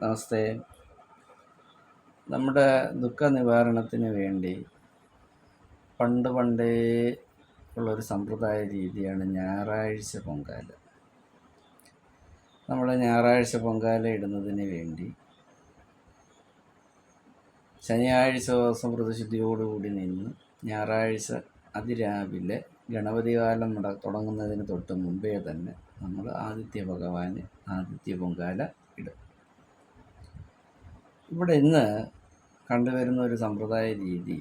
നമസ്തേ. നമ്മുടെ ദുഃഖ നിവാരണത്തിന് വേണ്ടി പണ്ട് പണ്ടേ ഉള്ളൊരു സമ്പ്രദായ രീതിയാണ് ഞായറാഴ്ച പൊങ്കാല. നമ്മൾ ഞായറാഴ്ച പൊങ്കാല ഇടുന്നതിന് വേണ്ടി ശനിയാഴ്ച ദിവസം വ്രതശുദ്ധിയോടുകൂടി നിന്ന് ഞായറാഴ്ച അതിരാവിലെ ഗണപതി കാലം തുടങ്ങുന്നതിന് തൊട്ട് മുമ്പേ തന്നെ നമ്മൾ ആദിത്യ ഭഗവാന് ആദിത്യ പൊങ്കാല ഇടും. ഇവിടെ ഇന്ന് കണ്ടുവരുന്ന ഒരു സമ്പ്രദായ രീതി,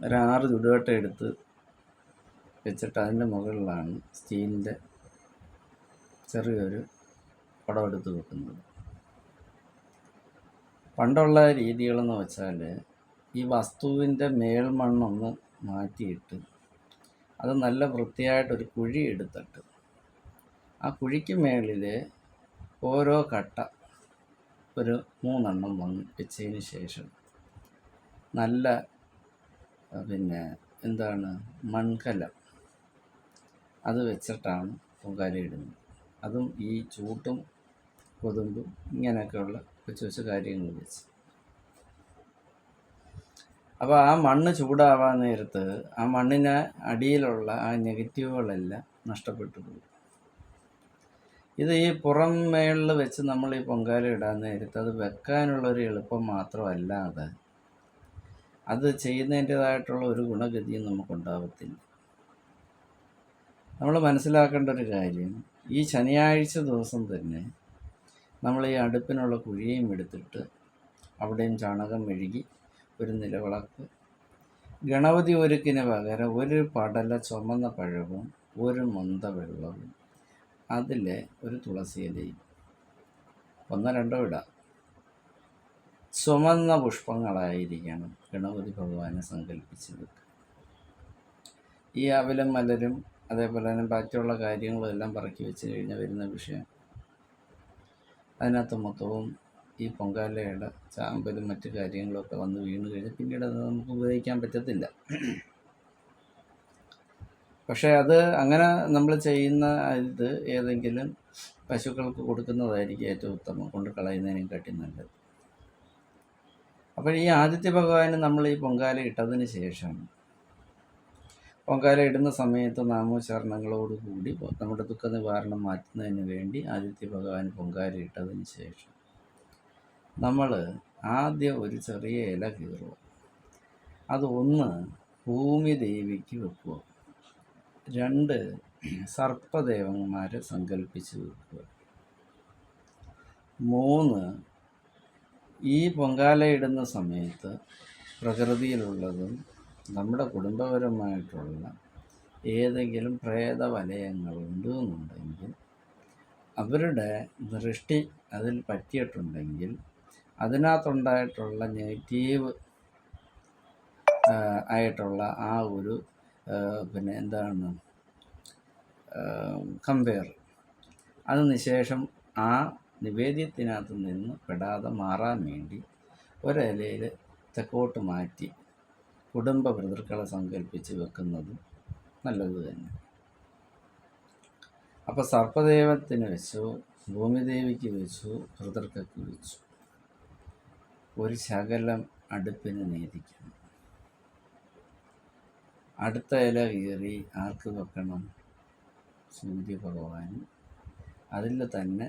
ഒരു 6 ചുടുകട്ട എടുത്ത് വെച്ചിട്ട് അതിൻ്റെ മുകളിലാണ് സ്റ്റീലിൻ്റെ ചെറിയൊരു കുടം എടുത്ത് വെക്കുന്നത്. പണ്ടുള്ള രീതികളെന്ന് വെച്ചാൽ ഈ വസ്തുവിൻ്റെ മേൽമണ്ണൊന്ന് മാറ്റിയിട്ട് അത് നല്ല വൃത്തിയായിട്ടൊരു കുഴി എടുത്തിട്ട് ആ കുഴിക്ക് മേളിൽ ഓരോ കട്ട ഒരു 3 വെച്ചതിന് ശേഷം നല്ല മൺകലം അത് വെച്ചിട്ടാണ് പൊങ്കാല ഇടുന്നത്. അതും ഈ ചൂട്ടും കൊതുമ്പും ഇങ്ങനെയൊക്കെയുള്ള കൊച്ചു കാര്യങ്ങൾ വെച്ച്. അപ്പോൾ ആ മണ്ണ് ചൂടാവാൻ നേരത്ത് ആ മണ്ണിന് അടിയിലുള്ള ആ നെഗറ്റീവുകളെല്ലാം നഷ്ടപ്പെട്ടു പോകും. ഇത് ഈ പുറം മേളിൽ വെച്ച് നമ്മൾ ഈ പൊങ്കാല ഇടാൻ നേരത്ത് അത് വെക്കാനുള്ളൊരു എളുപ്പം മാത്രമല്ലാതെ അത് ചെയ്യുന്നതിൻ്റേതായിട്ടുള്ള ഒരു ഗുണഗതിയും നമുക്കുണ്ടാകത്തില്ല. നമ്മൾ മനസ്സിലാക്കേണ്ട ഒരു കാര്യം, ഈ ശനിയാഴ്ച ദിവസം തന്നെ നമ്മൾ ഈ അടുപ്പിനുള്ള കുഴിയും എടുത്തിട്ട് അവിടെയും ചാണകം മെഴുകി ഒരു നിലവിളക്ക്, ഗണപതി ഒരുക്കിന് പകരം ഒരു പടല ചുമന്ന പഴവും ഒരു മൊന്ത വെള്ളവും അതിൽ ഒരു തുളസി ഇലയും 1-2 ഇടാം. ചുമന്ന പുഷ്പങ്ങളായിരിക്കണം ഗണപതി ഭഗവാനെ സങ്കല്പിച്ച് വെക്കുക. ഈ അവിലും മലരും അതേപോലെ തന്നെ ബാക്കിയുള്ള കാര്യങ്ങളും എല്ലാം പറക്കി വെച്ച് കഴിഞ്ഞാൽ വരുന്ന വിഷയം, അതിനകത്ത് മൊത്തവും ഈ പൊങ്കാലയുടെ ചാമ്പലും മറ്റു കാര്യങ്ങളൊക്കെ വന്ന് വീണ് കഴിഞ്ഞാൽ പിന്നീട് അത് നമുക്ക് ഉപയോഗിക്കാൻ പറ്റത്തില്ല. പക്ഷേ അത് അങ്ങനെ നമ്മൾ ചെയ്യുന്ന ഇത് ഏതെങ്കിലും പശുക്കൾക്ക് കൊടുക്കുന്നതായിരിക്കും ഏറ്റവും ഉത്തമം, കൊണ്ട് കളയുന്നതിനെക്കാട്ടി നല്ലത്. അപ്പോൾ ഈ ആദിത്യ ഭഗവാന് നമ്മൾ ഈ പൊങ്കാല ഇട്ടതിന് ശേഷം, പൊങ്കാല ഇടുന്ന സമയത്ത് നാമോച്ചാരണങ്ങളോടുകൂടി നമ്മുടെ ദുഃഖ നിവാരണം മാറ്റുന്നതിന് വേണ്ടി ആദിത്യ ഭഗവാൻ പൊങ്കാല ഇട്ടതിന് ശേഷം നമ്മൾ ആദ്യം ഒരു ചെറിയ ഇല കീറുക. അത് 1 ഭൂമി ദേവിക്ക് വെക്കുക, 2 സർപ്പദേവന്മാരെ സങ്കല്പിച്ച് വെക്കുക, 3 ഈ പൊങ്കാല ഇടുന്ന സമയത്ത് പ്രകൃതിയിലുള്ളതും നമ്മുടെ കുടുംബപരമായിട്ടുള്ള ഏതെങ്കിലും പ്രേതവലയങ്ങളുണ്ട് എന്നുണ്ടെങ്കിൽ അവരുടെ ദൃഷ്ടി അതിൽ പറ്റിയിട്ടുണ്ടെങ്കിൽ അതിനകത്തുണ്ടായിട്ടുള്ള നെഗറ്റീവ് ആയിട്ടുള്ള ആ ഒരു കമ്പയർ അതിന് ശേഷം ആ നിവേദ്യത്തിനകത്ത് നിന്ന് പെടാതെ മാറാൻ വേണ്ടി ഒരിലയിൽ തെക്കോട്ട് മാറ്റി കുടുംബ പിതൃക്കളെ സങ്കല്പിച്ച് വെക്കുന്നത് നല്ലത് തന്നെ. അപ്പോൾ സർപ്പദേവത്തിന് വെച്ചു, ഭൂമിദേവിക്ക് വെച്ചു, പിതൃക്കൾക്ക് വെച്ചു. ഒരു ശകലം അടുപ്പിന് നേദിക്കണം. അടുത്ത ഇല കീറി ആർക്ക് വെക്കണം? സൂര്യഭഗവാനും അതിൽ തന്നെ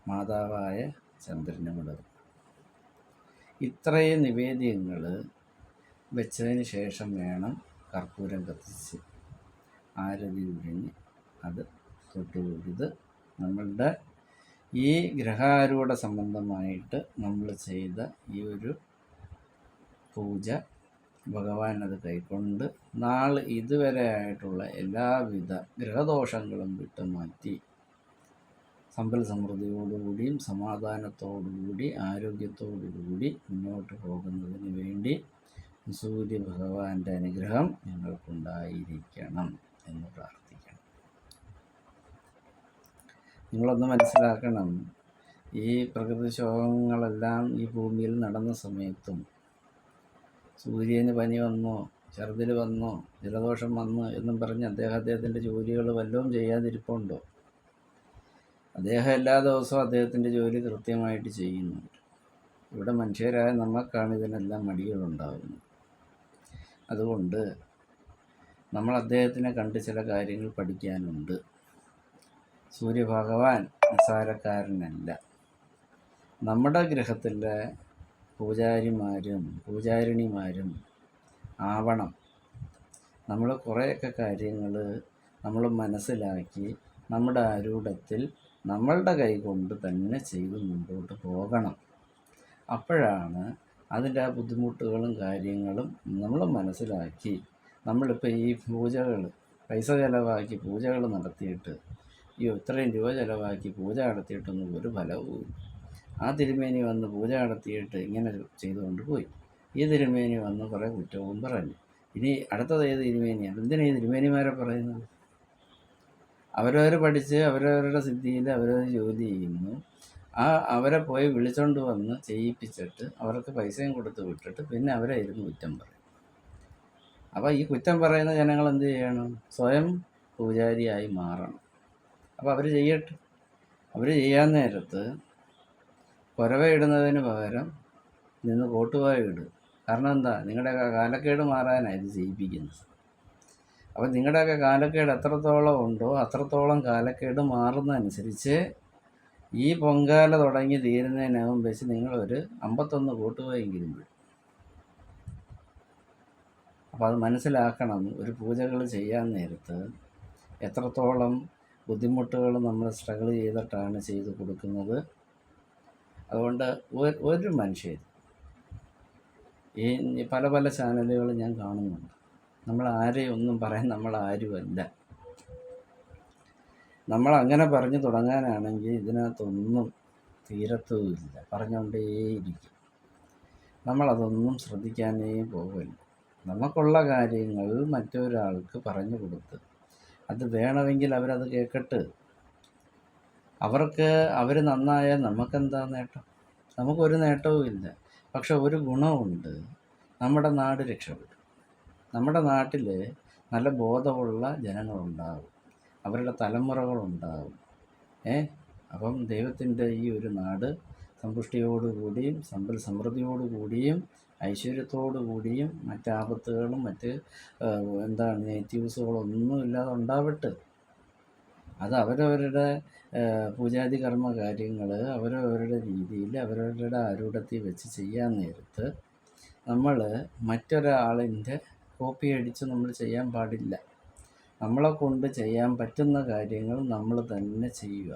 മാതാവായ ചന്ദ്രനും ഇടവും. ഇത്രയും നിവേദ്യങ്ങൾ വെച്ചതിന് ശേഷം വേണം കർപ്പൂരം കത്തിച്ച് ആരതി ഉഴിഞ്ഞ് അത് തൊട്ടുകൊടുത്ത് നമ്മളുടെ ഈ ഗ്രഹാരൂഢ സംബന്ധമായിട്ട് നമ്മൾ ചെയ്ത ഈ ഒരു പൂജ ഭഗവാൻ അത് കൈക്കൊണ്ട് നാളെ ഇതുവരെ ആയിട്ടുള്ള എല്ലാവിധ ഗ്രഹദോഷങ്ങളും വിട്ടുമാറ്റി സമ്പൽ സമൃദ്ധിയോടുകൂടിയും സമാധാനത്തോടുകൂടി ആരോഗ്യത്തോടുകൂടി മുന്നോട്ട് പോകുന്നതിന് വേണ്ടി സൂര്യ ഭഗവാന്റെ അനുഗ്രഹം ഞങ്ങൾക്കുണ്ടായിരിക്കണം എന്ന് പ്രാർത്ഥിക്കണം. നിങ്ങളൊന്ന് മനസ്സിലാക്കണം, ഈ പ്രകൃതിക്ഷോഭങ്ങളെല്ലാം ഈ ഭൂമിയിൽ നടന്ന സമയത്തും സൂര്യന് പനി വന്നോ, ഛർദിൽ വന്നോ, ജലദോഷം വന്നോ എന്നും പറഞ്ഞ് അദ്ദേഹത്തിൻ്റെ ജോലികൾ വല്ലതും ചെയ്യാതിരിപ്പുണ്ടോ? അദ്ദേഹം എല്ലാ ദിവസവും അദ്ദേഹത്തിൻ്റെ ജോലി കൃത്യമായിട്ട് ചെയ്യുന്നുണ്ട്. ഇവിടെ മനുഷ്യരായ നമുക്കാണ് ഇതിനെല്ലാം മടികളുണ്ടാകുന്നത്. അതുകൊണ്ട് നമ്മൾ അദ്ദേഹത്തിനെ കണ്ട് ചില കാര്യങ്ങൾ പഠിക്കാനുണ്ട്. സൂര്യഭഗവാൻ നിസ്സാരക്കാരനല്ല. നമ്മുടെ ഗൃഹത്തിലെ പൂജാരിമാരും പൂജാരിണിമാരും ആവണം. നമ്മൾ കുറേയൊക്കെ കാര്യങ്ങൾ നമ്മൾ മനസ്സിലാക്കി നമ്മുടെ ആരൂഢത്തിൽ നമ്മളുടെ കൈ കൊണ്ട് തന്നെ ചെയ്ത് മുമ്പോട്ട് പോകണം. അപ്പോഴാണ് അതിൻ്റെ ആ ബുദ്ധിമുട്ടുകളും കാര്യങ്ങളും നമ്മൾ മനസ്സിലാക്കി നമ്മളിപ്പോൾ ഈ പൂജകൾ പൈസ ചിലവാക്കി പൂജകൾ നടത്തിയിട്ട് ഇത്രയും രൂപ ചിലവാക്കി പൂജ നടത്തിയിട്ടൊന്നും ഒരു ഫലവും. ആ തിരുമേനി വന്ന് പൂജ നടത്തിയിട്ട് ഇങ്ങനെ ചെയ്തുകൊണ്ട് പോയി, ഈ തിരുമേനി വന്ന് കുറേ കുറ്റവും പറഞ്ഞു. ഇനി അടുത്തത് ഏത് തിരുമേനിയാണ്? എന്തിനാണ് ഈ തിരുമേനിമാരെ പറയുന്നത്? അവരവർ പഠിച്ച് അവരവരുടെ സിദ്ധിയിൽ അവരവർ ജോലി ചെയ്യുന്നു. അവരെ പോയി വിളിച്ചോണ്ട് വന്ന് ചെയ്യിപ്പിച്ചിട്ട് അവർക്ക് പൈസയും കൊടുത്ത് വിട്ടിട്ട് പിന്നെ അവരെ ഇരുന്ന് കുറ്റം പറയും. അപ്പോൾ ഈ കുറ്റം പറയുന്ന ജനങ്ങൾ എന്ത് ചെയ്യണം? സ്വയം പൂജാരിയായി മാറണം. അപ്പോൾ അവർ ചെയ്യട്ടെ. അവർ ചെയ്യാൻ നേരത്ത് കുരവയിടുന്നതിന് പകരം നിന്ന് കോട്ടുവായ ഇടും. കാരണം എന്താ? നിങ്ങളുടെ കാലക്കേട് മാറാനാണ് ഇത് ചെയ്യിപ്പിക്കുന്നത്. അപ്പോൾ നിങ്ങളുടെയൊക്കെ കാലക്കേട് എത്രത്തോളം ഉണ്ടോ അത്രത്തോളം കാലക്കേട് മാറുന്നതനുസരിച്ച് ഈ പൊങ്കാല തുടങ്ങി തീരുന്നതിനകം വെച്ച് നിങ്ങളൊരു 51 കോട്ടുവായെങ്കിലും വിടും. അപ്പോൾ അത് മനസ്സിലാക്കണം. ഒരു പൂജകൾ ചെയ്യാൻ നേരത്ത് എത്രത്തോളം ബുദ്ധിമുട്ടുകൾ നമ്മൾ സ്ട്രഗിൾ ചെയ്തിട്ടാണ് ചെയ്ത് കൊടുക്കുന്നത്. അതുകൊണ്ട് ഒരു മനുഷ്യർ ഈ പല പല ചാനലുകൾ ഞാൻ കാണുന്നുണ്ട്. നമ്മൾ ആരെയും ഒന്നും പറയാൻ നമ്മൾ ആരുമല്ല. നമ്മൾ അങ്ങനെ പറഞ്ഞു തുടങ്ങാനാണെങ്കിൽ ഇതിനകത്തൊന്നും തീരത്തുമില്ല, പറഞ്ഞുകൊണ്ടേയിരിക്കും. നമ്മളതൊന്നും ശ്രദ്ധിക്കാനേ പോകില്ല. നമുക്കുള്ള കാര്യങ്ങൾ മറ്റൊരാൾക്ക് പറഞ്ഞു കൊടുത്ത് അത് വേണമെങ്കിൽ അവരത് കേൾക്കട്ട്. അവർ നന്നായാൽ നമുക്കെന്താ നേട്ടം? നമുക്കൊരു നേട്ടവും ഇല്ല. പക്ഷെ ഒരു ഗുണമുണ്ട്, നമ്മുടെ നാട് രക്ഷപ്പെടും. നമ്മുടെ നാട്ടിൽ നല്ല ബോധമുള്ള ജനങ്ങളുണ്ടാകും, അവരുടെ തലമുറകളുണ്ടാകും. അപ്പം ദൈവത്തിൻ്റെ ഈ ഒരു നാട് സമ്പുഷ്ടിയോടുകൂടിയും സമ്പൽ സമൃദ്ധിയോടുകൂടിയും ഐശ്വര്യത്തോടു കൂടിയും മറ്റാപത്തുകളും നെഗറ്റീവ്സുകളൊന്നും ഇല്ലാതെ ഉണ്ടാവട്ടെ. അത് അവരവരുടെ പൂജാതി കർമ്മ കാര്യങ്ങൾ അവരവരുടെ രീതിയിൽ അവരവരുടെ ആരൂഢത്തിൽ വെച്ച് ചെയ്യാൻ നേരത്ത് നമ്മൾ മറ്റൊരാളിൻ്റെ കോപ്പി അടിച്ച് നമ്മൾ ചെയ്യാൻ പാടില്ല. നമ്മളെ കൊണ്ട് ചെയ്യാൻ പറ്റുന്ന കാര്യങ്ങൾ നമ്മൾ തന്നെ ചെയ്യുക.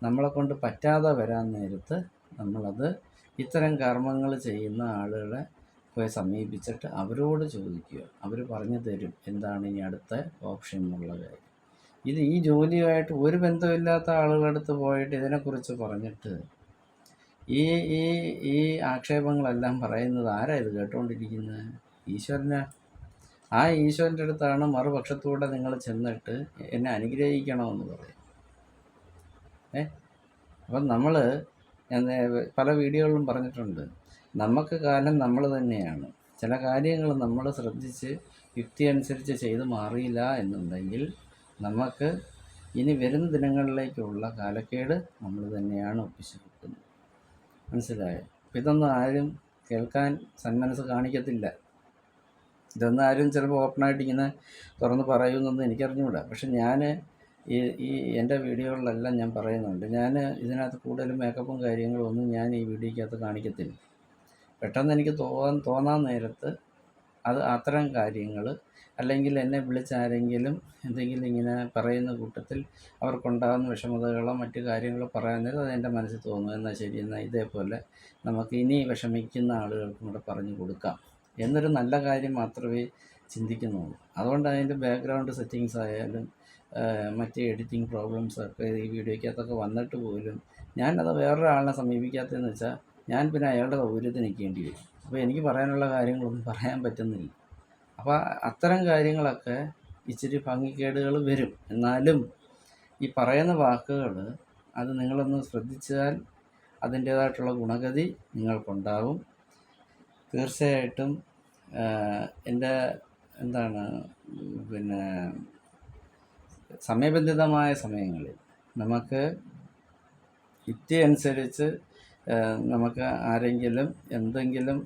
നമ്മളെ കൊണ്ട് പറ്റാതെ വരാൻ നേരത്ത് നമ്മളത് ഇത്തരം കർമ്മങ്ങൾ ചെയ്യുന്ന ആളുകളെ പോയി സമീപിച്ചിട്ട് അവരോട് ചോദിക്കുക. അവർ പറഞ്ഞു തരും എന്താണ് ഇനി അടുത്ത ഓപ്ഷൻ എന്നുള്ള കാര്യം. ഈ ജോലിയുമായിട്ട് ഒരു ബന്ധമില്ലാത്ത ആളുകളുടെ അടുത്ത് പോയിട്ട് ഇതിനെക്കുറിച്ച് പറഞ്ഞിട്ട് ഈ ഈ ഈ ആക്ഷേപങ്ങളെല്ലാം പറയുന്നത് ആരാ ഇത് കേട്ടുകൊണ്ടിരിക്കുന്നത്? ഈശ്വരനാ. ആ ഈശ്വരൻ്റെ അടുത്താണ് മറുപക്ഷത്തൂടെ നിങ്ങൾ ചെന്നിട്ട് എന്നെ അനുഗ്രഹിക്കണമെന്ന് പറയും. അപ്പം ഞാൻ പല വീഡിയോകളിലും പറഞ്ഞിട്ടുണ്ട്, നമുക്ക് കാലം നമ്മൾ തന്നെയാണ്. ചില കാര്യങ്ങൾ നമ്മൾ ശ്രദ്ധിച്ച് യുക്തി അനുസരിച്ച് ചെയ്ത് മാറിയില്ല എന്നുണ്ടെങ്കിൽ നമുക്ക് ഇനി വരുന്ന ദിനങ്ങളിലേക്കുള്ള കാലക്കേട് നമ്മൾ തന്നെയാണ് ഒപ്പിച്ച് കിട്ടുന്നത്. മനസ്സിലായോ? അപ്പം ഇതൊന്നും ആരും കേൾക്കാൻ സന്മനസ് കാണിക്കത്തില്ല. ഇതൊന്നും ആരും ചിലപ്പോൾ ഓപ്പണായിട്ട് ഇങ്ങനെ തുറന്ന് പറയുമെന്നൊന്നും എനിക്കറിഞ്ഞുകൂടാ. പക്ഷെ ഞാൻ ഈ എൻ്റെ വീഡിയോകളിലെല്ലാം ഞാൻ പറയുന്നുണ്ട്, ഞാൻ ഇതിനകത്ത് കൂടുതലും മേക്കപ്പും കാര്യങ്ങളും ഒന്നും ഞാൻ ഈ വീഡിയോയ്ക്കകത്ത് കാണിക്കത്തില്ല. പെട്ടെന്ന് എനിക്ക് തോന്നാൻ നേരത്ത് അത് അത്തരം കാര്യങ്ങൾ അല്ലെങ്കിൽ എന്നെ വിളിച്ചാരെങ്കിലും എന്തെങ്കിലും ഇങ്ങനെ പറയുന്ന കൂട്ടത്തിൽ അവർക്കുണ്ടാകുന്ന വിഷമതകളോ മറ്റു കാര്യങ്ങളോ പറയാൻ നേരം അത് എൻ്റെ മനസ്സിൽ തോന്നും, എന്നാൽ ശരി, എന്നാൽ ഇതേപോലെ നമുക്ക് ഇനി വിഷമിക്കുന്ന ആളുകൾക്കും കൂടെ പറഞ്ഞു കൊടുക്കാം എന്നൊരു നല്ല കാര്യം മാത്രമേ ചിന്തിക്കുന്നുള്ളൂ. അതുകൊണ്ട് അതിൻ്റെ ബാക്ക്ഗ്രൗണ്ട് സെറ്റിങ്സ് ആയാലും മറ്റ് എഡിറ്റിംഗ് പ്രോബ്ലംസൊക്കെ ഈ വീഡിയോയ്ക്കകത്തൊക്കെ വന്നിട്ട് പോലും ഞാനത് വേറൊരാളിനെ സമീപിക്കാത്തതെന്ന് വെച്ചാൽ ഞാൻ പിന്നെ അയാളുടെ സൗകര്യത്തിന് നിൽക്കേണ്ടി വരും. അപ്പോൾ എനിക്ക് പറയാനുള്ള കാര്യങ്ങളൊന്നും പറയാൻ പറ്റുന്നില്ല. അപ്പോൾ അത്തരം കാര്യങ്ങളൊക്കെ ഇച്ചിരി ഭംഗിക്കേടുകൾ വരും. എന്നാലും ഈ പറയുന്ന വാക്കുകൾ അത് നിങ്ങളൊന്ന് ശ്രദ്ധിച്ചാൽ അതിൻ്റേതായിട്ടുള്ള ഗുണഗതി നിങ്ങൾക്കുണ്ടാവും. തീർച്ചയായിട്ടും എൻ്റെ സമയബന്ധിതമായ സമയങ്ങളിൽ നമുക്ക് യുക്തി അനുസരിച്ച് നമുക്ക് ആരെങ്കിലും എന്തെങ്കിലും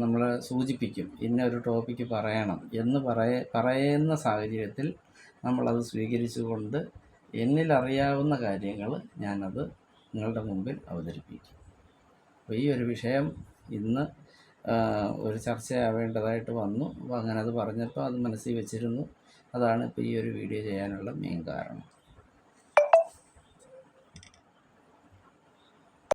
നമ്മളെ സൂചിപ്പിക്കും, ഇന്നൊരു ടോപ്പിക്ക് പറയണം എന്ന് പറയുന്ന സാഹചര്യത്തിൽ നമ്മളത് സ്വീകരിച്ചുകൊണ്ട് എന്നിലറിയാവുന്ന കാര്യങ്ങൾ ഞാനത് നിങ്ങളുടെ മുമ്പിൽ അവതരിപ്പിക്കും. അപ്പോൾ ഈ ഒരു വിഷയം ഇന്ന് ഒരു ചർച്ചയാവേണ്ടതായിട്ട് വന്നു. അപ്പോൾ അങ്ങനെ അത് പറഞ്ഞപ്പോൾ അത് മനസ്സിൽ വെച്ചിരുന്നു. അതാണ് ഇപ്പോൾ ഈ ഒരു വീഡിയോ ചെയ്യാനുള്ള മെയിൻ കാരണം.